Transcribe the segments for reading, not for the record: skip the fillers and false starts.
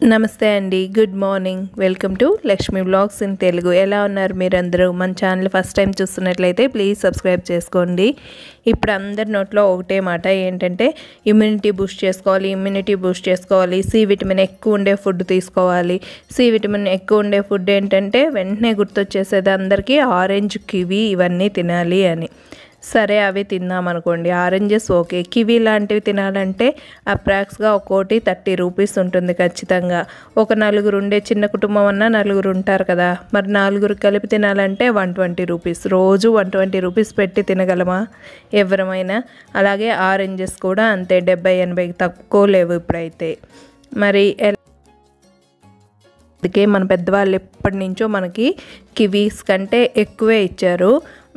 నమస్తే అండి. Good morning. Welcome to Lakshmi vlogs in Telugu. ఎలా ఉన్నారు మీరందరూ? మన ఛానల్ ఫస్ట్ టైం చూస్తున్నట్లయితే ప్లీజ్ సబ్స్క్రైబ్ చేసుకోండి. ఇప్పుడు అందరి నోట్లో ఒకటే మాట ఏంటంటే ఇమ్యూనిటీ బూస్ట్ చేసుకోవాలి, సి విటమిన్ ఎక్కువ ఉండే ఫుడ్ తీసుకోవాలి. సి విటమిన్ ఎక్కువ ఉండే ఫుడ్ ఏంటంటే వెంటనే గుర్తొచ్చేసేది అందరికీ ఆరెంజ్, కివి ఇవన్నీ తినాలి అని. సరే, అవి తిందాం అనుకోండి. Oranges okay. కివీ లాంటివి తినాలంటే అప్రాక్స్గా ఒక్కోటి 30 రూపీస్ ఉంటుంది ఖచ్చితంగా. ఒక నలుగురు ఉండే చిన్న కుటుంబం అన్నా నలుగురు ఉంటారు కదా, మరి నలుగురు కలిపి తినాలంటే 120 రూపీస్. రోజు 120 రూపీస్ పెట్టి తినగలమా ఎవరమైనా? అలాగే ఆరెంజెస్ కూడా అంతే, 70-80 తక్కువ లేవు ఇప్పుడైతే. మరి అందుకే మన పెద్దవాళ్ళు ఎప్పటి నుంచో మనకి కివీస్ కంటే ఎక్కువే ఇచ్చారు.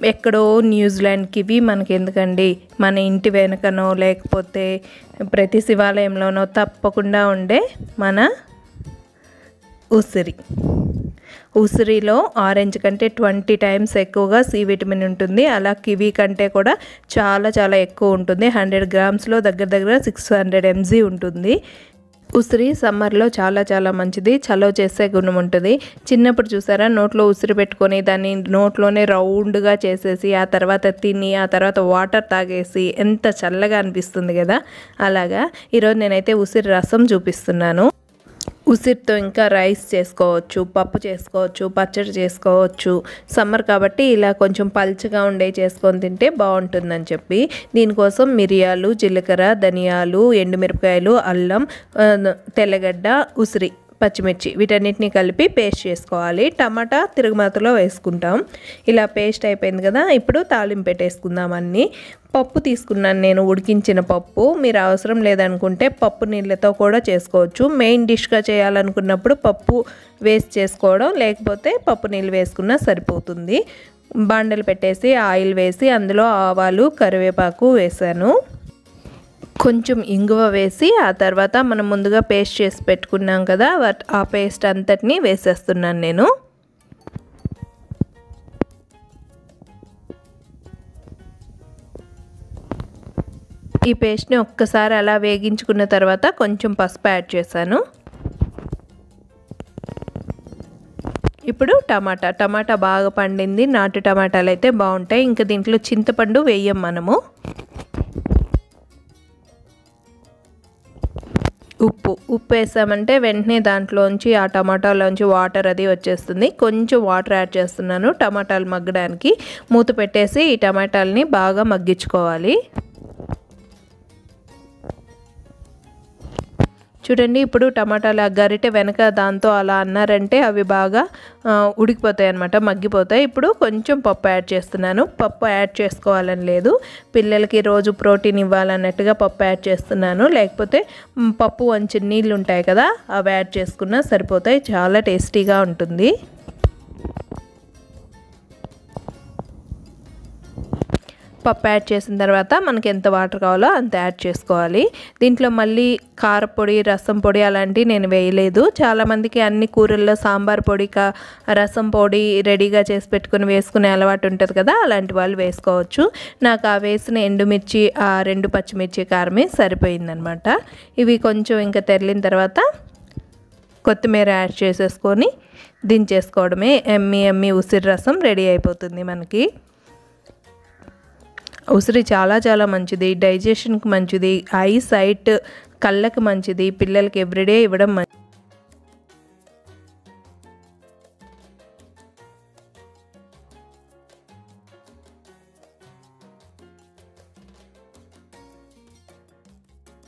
ఎక్కడో న్యూజిలాండ్ కివి మనకి ఎందుకండి, మన ఇంటి వెనకనో లేకపోతే ప్రతి శివాలయంలోనో తప్పకుండా ఉండే మన ఉసిరిలో ఆరెంజ్ కంటే 20 టైమ్స్ ఎక్కువగా సి విటమిన్ ఉంటుంది. అలా కివీ కంటే కూడా చాలా చాలా ఎక్కువ ఉంటుంది. 100 గ్రామ్స్లో దగ్గర 600 mg ఉంటుంది. ఉసిరి సమ్మర్లో చాలా చాలా మంచిది, చలవ చేసే గుణం ఉంటుంది. చిన్నప్పుడు చూసారా, నోట్లో ఉసిరి పెట్టుకొని దాన్ని నోట్లోనే రౌండ్గా చేసేసి ఆ తర్వాత తిని ఆ తర్వాత వాటర్ తాగేసి ఎంత చల్లగా అనిపిస్తుంది కదా. అలాగా ఈరోజు నేనైతే ఉసిరి రసం చూపిస్తున్నాను. ఉసిరితో ఇంకా రైస్ చేసుకోవచ్చు, పప్పు చేసుకోవచ్చు, పచ్చడి చేసుకోవచ్చు. సమ్మర్ కాబట్టి ఇలా కొంచెం పల్చగా ఉండే చేసుకొని తింటే బాగుంటుందని చెప్పి దీనికోసం మిరియాలు, జీలకర్ర, ధనియాలు, ఎండుమిరపకాయలు, అల్లం, తెల్లగడ్డ, ఉసిరి, పచ్చిమిర్చి వీటన్నిటిని కలిపి పేస్ట్ చేసుకోవాలి. టమాటా తిరుగుమాతలో వేసుకుంటాం. ఇలా పేస్ట్ అయిపోయింది కదా, ఇప్పుడు తాలింపు పెట్టేసుకుందాం అన్నీ. పప్పు తీసుకున్నాను నేను, ఉడికించిన పప్పు. మీరు అవసరం లేదనుకుంటే పప్పు నీళ్ళతో కూడా చేసుకోవచ్చు. మెయిన్ డిష్గా చేయాలనుకున్నప్పుడు పప్పు వేస్ట్ చేసుకోవడం, లేకపోతే పప్పు నీళ్ళు వేసుకున్నా సరిపోతుంది. బాండలు పెట్టేసి ఆయిల్ వేసి అందులో ఆవాలు, కరివేపాకు వేసాను. కొంచెం ఇంగువ వేసి ఆ తర్వాత మనం ముందుగా పేస్ట్ చేసి పెట్టుకున్నాం కదా, ఆ పేస్ట్ అంతటిని వేసేస్తున్నాను నేను. ఈ పేస్ట్ని ఒక్కసారి అలా వేగించుకున్న తర్వాత కొంచెం పసుపు యాడ్ చేశాను. ఇప్పుడు టమాటా బాగా పండింది. నాటు టమాటాలు అయితే బాగుంటాయి. ఇంకా దీంట్లో చింతపండు వేయం మనము. ఉప్పు వేసామంటే వెంటనే దాంట్లోంచి ఆ టమాటాలోంచి వాటర్ అది వచ్చేస్తుంది. కొంచెం వాటర్ యాడ్ చేస్తున్నాను టమాటాలు మగ్గడానికి. మూత పెట్టేసి ఈ టమాటాలని బాగా మగ్గించుకోవాలి. చూడండి, ఇప్పుడు టమాటాలు గరిటె వెనక దాంతో అలా అన్నారంటే అవి బాగా ఉడికిపోతాయి అన్నమాట, మగ్గిపోతాయి. ఇప్పుడు కొంచెం పప్పు యాడ్ చేస్తున్నాను. పప్పు యాడ్ చేసుకోవాలని లేదు, పిల్లలకి రోజు ప్రోటీన్ ఇవ్వాలన్నట్టుగా పప్పు యాడ్ చేస్తున్నాను. లేకపోతే పప్పు వంచిన నీళ్ళు ఉంటాయి కదా, అవి యాడ్ చేసుకున్నా సరిపోతాయి. చాలా టేస్టీగా ఉంటుంది. పప్పు యాడ్ చేసిన తర్వాత మనకి ఎంత వాటర్ కావాలో అంత యాడ్ చేసుకోవాలి. దీంట్లో మళ్ళీ కారపొడి, రసం పొడి అలాంటివి నేను వేయలేదు. చాలామందికి అన్ని కూరల్లో సాంబార్ పొడి, రసం పొడి రెడీగా చేసి పెట్టుకుని వేసుకునే అలవాటు ఉంటుంది కదా, అలాంటి వాళ్ళు వేసుకోవచ్చు. నాకు ఆ వేసిన ఎండుమిర్చి, ఆ 2 పచ్చిమిర్చి కారమే సరిపోయిందనమాట. ఇవి కొంచెం ఇంకా తెరిలిన తర్వాత కొత్తిమీర యాడ్ చేసేసుకొని దించేసుకోవడమే. ఎమ్మి ఉసిరి రసం రెడీ అయిపోతుంది మనకి. ఉసిరి చాలా చాలా మంచిది, డైజెషన్కి మంచిది, ఐ సైట్ కళ్ళకి మంచిది, పిల్లలకి ఎవ్రీడే ఇవ్వడం మంచిది.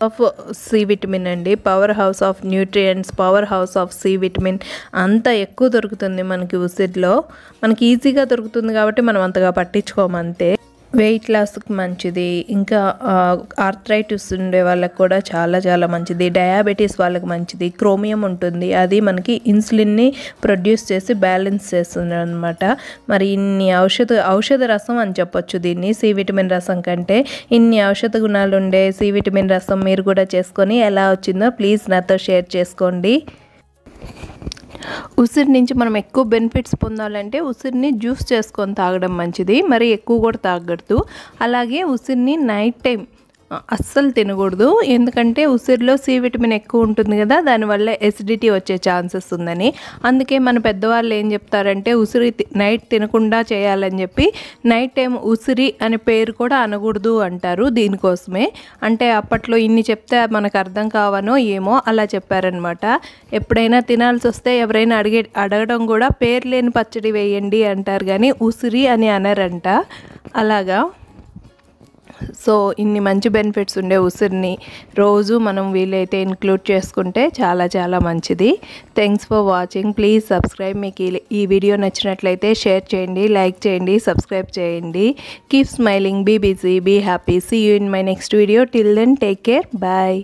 ఆఫ్ సి విటమిన్ అండి, power house of nutrients, power house of C vitamin అంత ఎక్కువ దొరుకుతుంది మనకి ఉసిరిలో. మనకి ఈజీగా దొరుకుతుంది కాబట్టి మనం అంతగా పట్టించుకోమంతే. వెయిట్ లాస్కి మంచిది, ఇంకా ఆర్థరైటిస్ ఉండే వాళ్ళకి కూడా చాలా చాలా మంచిది, డయాబెటీస్ వాళ్ళకి మంచిది. క్రోమియం ఉంటుంది, అది మనకి ఇన్సులిన్ని ప్రొడ్యూస్ చేసి బ్యాలెన్స్ చేస్తుంది అనమాట. మరి ఇన్ని ఔషధ రసం అని చెప్పొచ్చు దీన్ని, సి విటమిన్ రసం కంటే. ఇన్ని ఔషధ గుణాలు ఉండే సి విటమిన్ రసం మీరు కూడా చేసుకొని ఎలా వచ్చిందో ప్లీజ్ నాతో షేర్ చేసుకోండి. ఉసిరి నుంచి మనం ఎక్కువ బెనిఫిట్స్ పొందాలంటే ఉసిరిని జ్యూస్ చేసుకొని తాగడం మంచిది, మరి ఎక్కువ కూడా తాగకూడదు. అలాగే ఉసిరిని నైట్ టైం అస్సలు తినకూడదు. ఎందుకంటే ఉసిరిలో సి విటమిన్ ఎక్కువ ఉంటుంది కదా, దానివల్ల ఎసిడిటీ వచ్చే ఛాన్సెస్ ఉందని. అందుకే మన పెద్దవాళ్ళు ఏం చెప్తారంటే ఉసిరి నైట్ తినకుండా చేయాలని చెప్పి నైట్ టైం ఉసిరి అనే పేరు కూడా అనకూడదు అంటారు. దీనికోసమే అంటే అప్పట్లో ఇన్ని చెప్తే మనకు అర్థం కావనో ఏమో అలా చెప్పారనమాట. ఎప్పుడైనా తినాల్సి వస్తే ఎవరైనా అడగడం కూడా పేరు లేని పచ్చడి వేయండి అంటారు కానీ ఉసిరి అని అనరంట. అలాగా సో ఇన్ని మంచి బెనిఫిట్స్ ఉండే ఉసిరిని రోజు మనం వీలైతే ఇంక్లూడ్ చేసుకుంటే చాలా చాలా మంచిది. Thanks for watching. Please subscribe. మీకు ఈ వీడియో నచ్చినట్లయితే షేర్ చేయండి, లైక్ చేయండి, సబ్స్క్రైబ్ చేయండి. Keep smiling, be busy, be happy. See you in my next video. Till then take care. Bye.